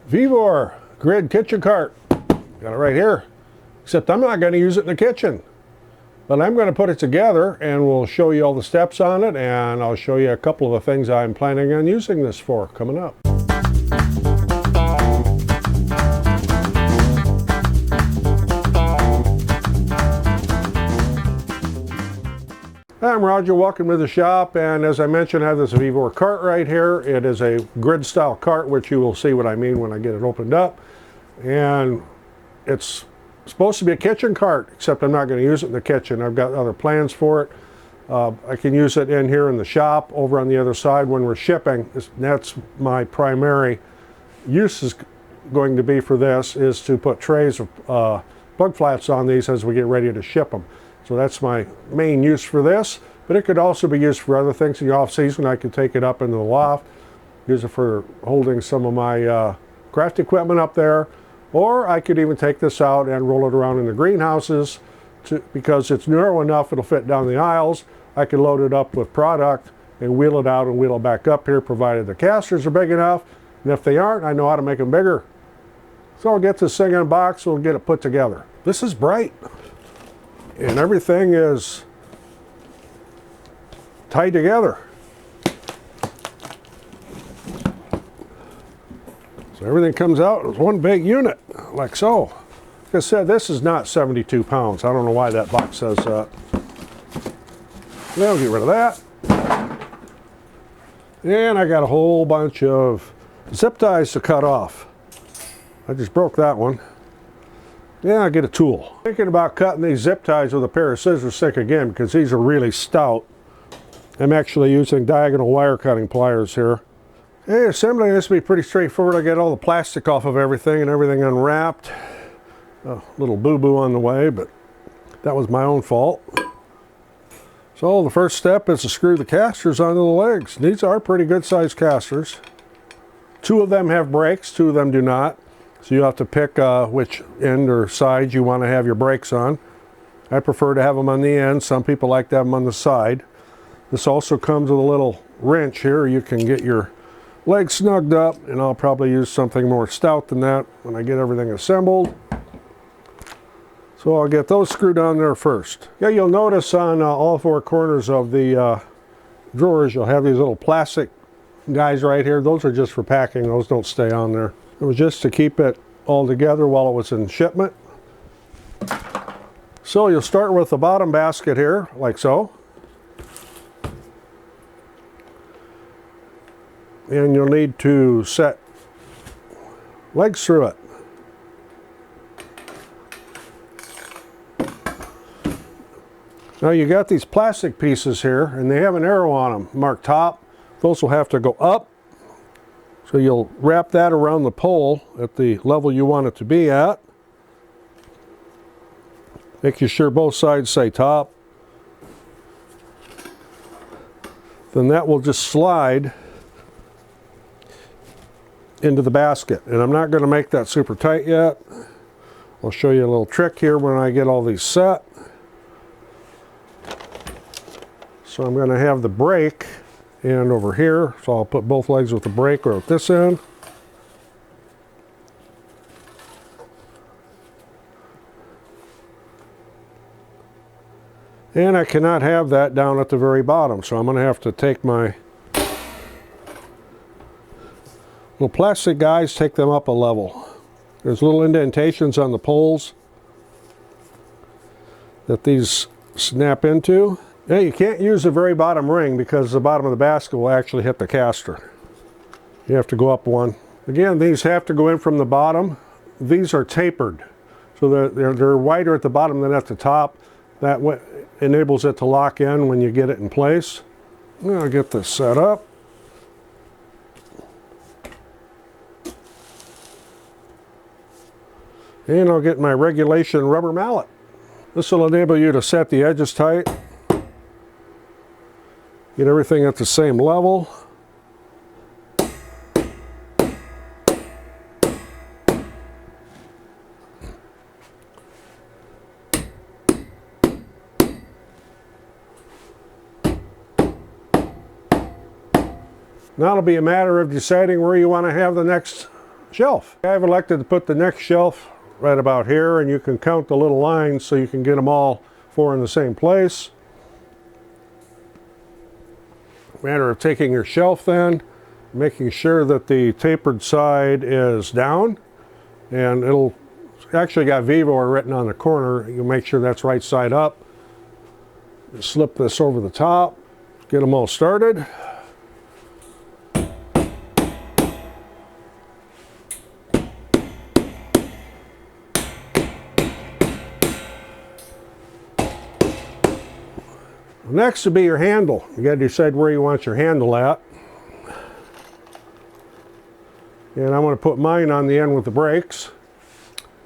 Vevor grid kitchen cart. Got it right here. Except I'm not going to use it in the kitchen. But I'm going to put it together and we'll show you all the steps on it, and I'll show you a couple of the things I'm planning on using this for coming up. I'm Roger, welcome to the shop, and as I mentioned, I have this Vevor cart right here. It is a grid style cart, which you will see what I mean when I get it opened up. And it's supposed to be a kitchen cart, except I'm not going to use it in the kitchen. I've got other plans for it. I can use it in here in the shop, over on the other side when we're shipping. That's my primary use is going to be for this, is to put trays of plug flats on these as we get ready to ship them. So that's my main use for this, but it could also be used for other things in the off season. I could take it up into the loft, use it for holding some of my craft equipment up there, or I could even take this out and roll it around in the greenhouses because it's narrow enough it'll fit down the aisles. I could load it up with product and wheel it out and wheel it back up here, provided the casters are big enough, and if they aren't, I know how to make them bigger. So I'll get this thing in a box, we'll get it put together. This is bright. And everything is tied together. So everything comes out as one big unit, like so. Like I said, this is not 72 pounds. I don't know why that box says that. Now get rid of that. And I got a whole bunch of zip ties to cut off. I just broke that one. Yeah, I'll get a tool. Thinking about cutting these zip ties with a pair of scissors thick again, because these are really stout. I'm actually using diagonal wire cutting pliers here. Hey, assembling this will be pretty straightforward. I get all the plastic off of everything and everything unwrapped. A little boo-boo on the way, but that was my own fault. So the first step is to screw the casters onto the legs. These are pretty good sized casters. 2 of them have brakes, 2 of them do not. So you have to pick which end or side you want to have your brakes on. I prefer to have them on the end. Some people like to have them on the side. This also comes with a little wrench here. You can get your legs snugged up, and I'll probably use something more stout than that when I get everything assembled. So I'll get those screwed on there first. Yeah, you'll notice on all 4 corners of the drawers, you'll have these little plastic guys right here. Those are just for packing. Those don't stay on there. It was just to keep it all together while it was in shipment. So you'll start with the bottom basket here, like so. And you'll need to set legs through it. Now you got these plastic pieces here, and they have an arrow on them marked top. Those will have to go up. So you'll wrap that around the pole at the level you want it to be at. Making sure both sides say top. Then that will just slide into the basket. And I'm not going to make that super tight yet. I'll show you a little trick here when I get all these set. So I'm going to have the brake and over here, so I'll put both legs with the brake or at this end. And I cannot have that down at the very bottom, so I'm going to have to take my little plastic guys, take them up a level. There's little indentations on the poles that these snap into. Now you can't use the very bottom ring because the bottom of the basket will actually hit the caster. You have to go up one. Again, these have to go in from the bottom. These are tapered, so they're wider at the bottom than at the top. That enables it to lock in when you get it in place. Now I'll get this set up. And I'll get my regulation rubber mallet. This will enable you to set the edges tight. Get everything at the same level. Now it'll be a matter of deciding where you want to have the next shelf. I've elected to put the next shelf right about here, and you can count the little lines so you can get them all four in the same place. Matter of taking your shelf then, making sure that the tapered side is down, and it'll actually got Vevor written on the corner. You make sure that's right side up. Slip this over the top, get them all started. Next will be your handle. You got to decide where you want your handle at. And I'm going to put mine on the end with the brakes.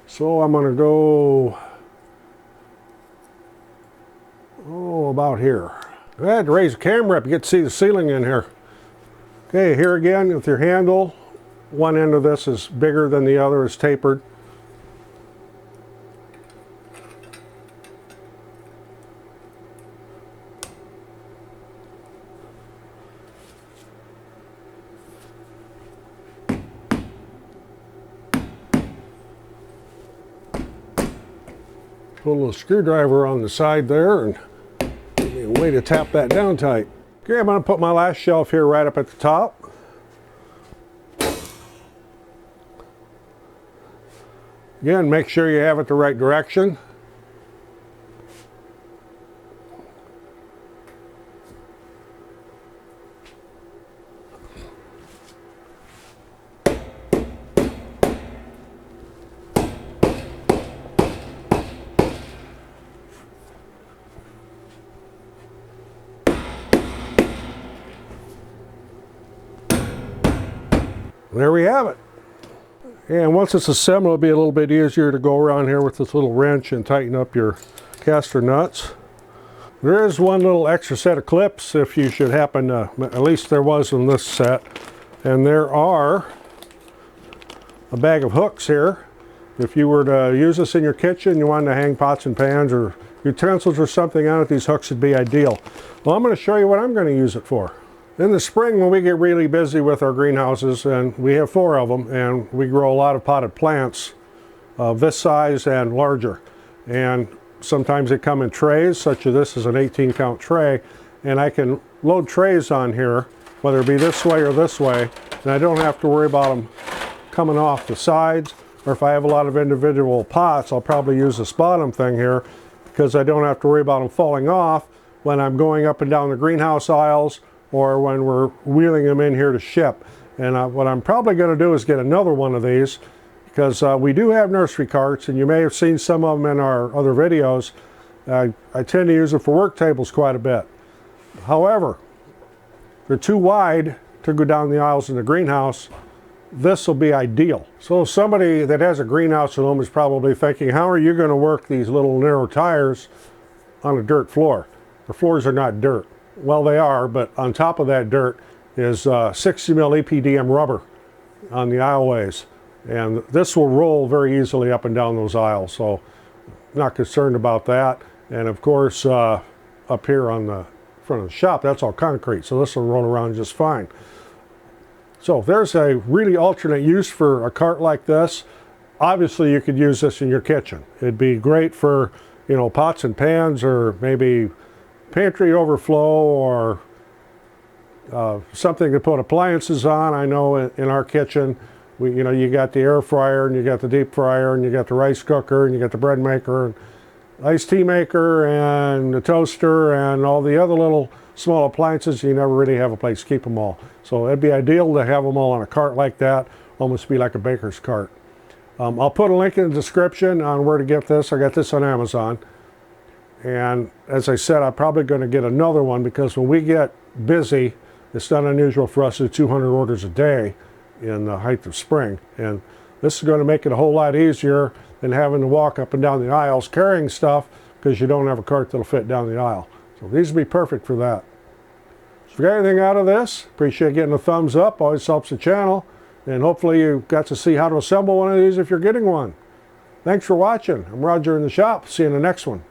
So I'm going to go, about here. I had to raise the camera up, you get to see the ceiling in here. Okay, here again with your handle. One end of this is bigger than the other, is tapered. Put a little screwdriver on the side there and give me a way to tap that down tight. Okay, I'm going to put my last shelf here right up at the top. Again, make sure you have it the right direction. There we have it. And once it's assembled, it'll be a little bit easier to go around here with this little wrench and tighten up your caster nuts. There is one little extra set of clips if you should happen to, at least there was in this set. And there are a bag of hooks here. If you were to use this in your kitchen, you wanted to hang pots and pans or utensils or something on it, these hooks would be ideal. Well, I'm going to show you what I'm going to use it for. In the spring, when we get really busy with our greenhouses, and we have 4 of them, and we grow a lot of potted plants of this size and larger. And sometimes they come in trays, such as this is an 18 count tray, and I can load trays on here, whether it be this way or this way, and I don't have to worry about them coming off the sides. Or if I have a lot of individual pots, I'll probably use this bottom thing here, because I don't have to worry about them falling off when I'm going up and down the greenhouse aisles, or when we're wheeling them in here to ship. And what I'm probably going to do is get another one of these, because we do have nursery carts, and you may have seen some of them in our other videos. I tend to use them for work tables quite a bit. However, they're too wide to go down the aisles in the greenhouse. This will be ideal. So somebody that has a greenhouse at home is probably thinking, how are you going to work these little narrow tires on a dirt floor? The floors are not dirt. Well, they are, but on top of that dirt is 60 mil EPDM rubber on the aisleways. And this will roll very easily up and down those aisles, so not concerned about that. And of course, up here on the front of the shop, that's all concrete, so this will roll around just fine. So if there's a really alternate use for a cart like this, obviously you could use this in your kitchen. It'd be great for, you know, pots and pans, or maybe pantry overflow, or something to put appliances on. I know in our kitchen, you got the air fryer, and you got the deep fryer, and you got the rice cooker, and you got the bread maker, and iced tea maker, and the toaster, and all the other little small appliances. You never really have a place to keep them all. So it'd be ideal to have them all on a cart like that, almost be like a baker's cart. I'll put a link in the description on where to get this. I got this on Amazon. And as I said, I'm probably going to get another one, because when we get busy, it's not unusual for us to do 200 orders a day in the height of spring. And this is going to make it a whole lot easier than having to walk up and down the aisles carrying stuff, because you don't have a cart that'll fit down the aisle. So these would be perfect for that. If you got anything out of this, appreciate getting a thumbs up. Always helps the channel. And hopefully you got to see how to assemble one of these if you're getting one. Thanks for watching. I'm Roger in the shop. See you in the next one.